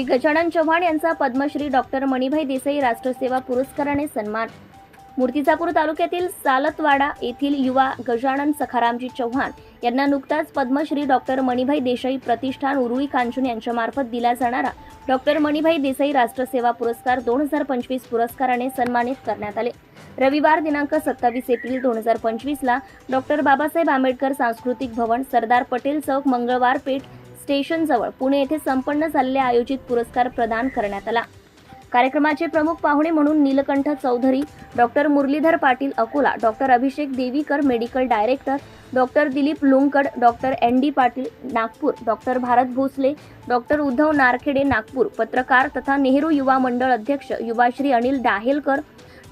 श्री गजानन चव्हाण यांचा पद्मश्री डॉक्टर मणिभाई देसाई राष्ट्रसेवा पुरस्काराने सन्मान। मूर्तिजापूर तालुक्यातील सालतवाडा येथील युवा गजानन सखारामजी चव्हाण यांना नुकताच पद्मश्री डॉक्टर मणिभाई देसाई प्रतिष्ठान उरुळी कांचन यांच्यामार्फत दिला जाणारा डॉक्टर मणिभाई देसाई राष्ट्रसेवा पुरस्कार 2025 पुरस्काराने सन्मानित करण्यात आले। रविवार दिनांक 27 एप्रिल 2025 ला डॉक्टर बाबासाहेब आंबेडकर सांस्कृतिक भवन, सरदार पटेल चौक, मंगळवार पेठ स्टेशन जवळ पुणे येथे संपन्न झालेल्या आयोजित पुरस्कार प्रदान करण्यात आला। कार्यक्रमाचे प्रमुख पाहुणे म्हणून Neelkanth Chaudhari, doctor Muralidhar Patil Akola, doctor Abhishek Devikar medical director, doctor Dilip Lunkad, doctor ND Patil Nagpur, doctor Bharat Bhosale, doctor Uddhav Narkhede Nagpur, पत्रकार तथा नेहरू युवा मंडळ अध्यक्ष Yuvashri Anil Dahelkar,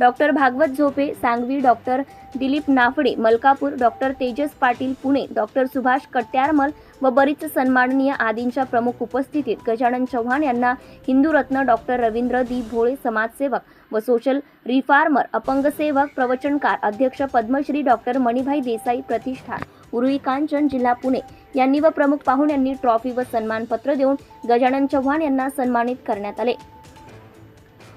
doctor Bhagwat Zope Sangvi, doctor Dilip Naphade Malkapur, doctor Tejas Patil Pune, doctor Subhash Katyarmal व बरीच सन्माननीय आदींच्या प्रमुख उपस्थितीत गजानन चव्हाण यांना हिंदू रत्न डॉक्टर रवींद्र दी भोळे समाजसेवक व सोशल रिफॉर्मर, अपंग सेवक, प्रवचनकार, अध्यक्ष पद्मश्री डॉक्टर मणिभाई देसाई प्रतिष्ठान उरुळी कांचन जिल्हा पुणे यांनी व प्रमुख पाहुण्यांनी ट्रॉफी व सन्मानपत्र देऊन गजानन चव्हाण यांना सन्मानित करण्यात आले।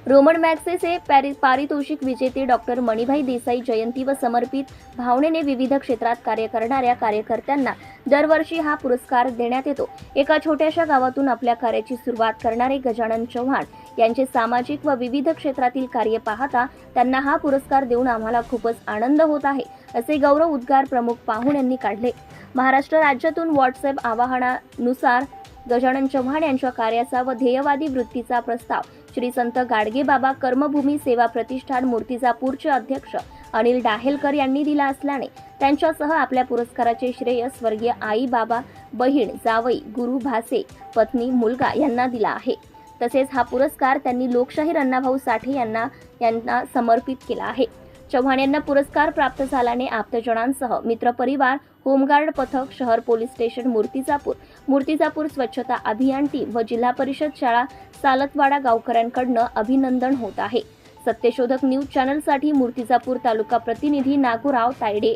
रोमन मॅग्सेसे पारितोषिक विजेते डॉक्टर मणिभाई देसाई जयंती व समर्पित भावनेने विविध क्षेत्रात कार्य करणाऱ्या कार्यकर्त्यांना दरवर्षी हा पुरस्कार देण्यात येतो। एका छोट्याशा गावातून आपल्या कार्याची सुरुवात करणारे गजानन चव्हाण यांचे सामाजिक व विविध क्षेत्रातील कार्य पाहता त्यांना हा पुरस्कार देऊन आम्हाला खूपच आनंद होत आहे, असे गौरव उद्गार प्रमुख पाहुण्यांनी काढले। महाराष्ट्र राज्यातून व्हॉट्सअप आवाहनानुसार गजानन चव्हाण यांच्या कार्याचा व ध्येयवादी वृत्तीचा प्रस्ताव श्री संत गाडगे बाबा कर्मभूमी सेवा प्रतिष्ठान मूर्तिजापूरचे अध्यक्ष अनिल डाहेलकर यांनी दिला असल्याने त्यांच्यासह आपल्या पुरस्काराचे श्रेय स्वर्गीय आई, बाबा, बहीण, जावई, गुरु, भासे, पत्नी, मुलगा यांना दिला आहे। तसेच हा पुरस्कार त्यांनी लोकशाहीर अण्णाभाऊ साठे यांना समर्पित केला आहे। चव्हाण यांना पुरस्कार प्राप्त झाल्याने आप्तजनांसह मित्रपरिवार, होमगार्ड पथक, शहर पोलीस स्टेशन मूर्तिजापूर स्वच्छता अभियान टीम व जिल्हा परिषद शाळा सालतवाडा गावकऱ्यांकडून अभिनंदन होत आहे। सत्यशोधक न्यूज चॅनलसाठी मूर्तिजापूर तालुका प्रतिनिधी Nagorao Tayde.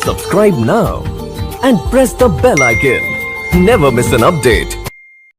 Subscribe now and press the bell icon. Never miss an update.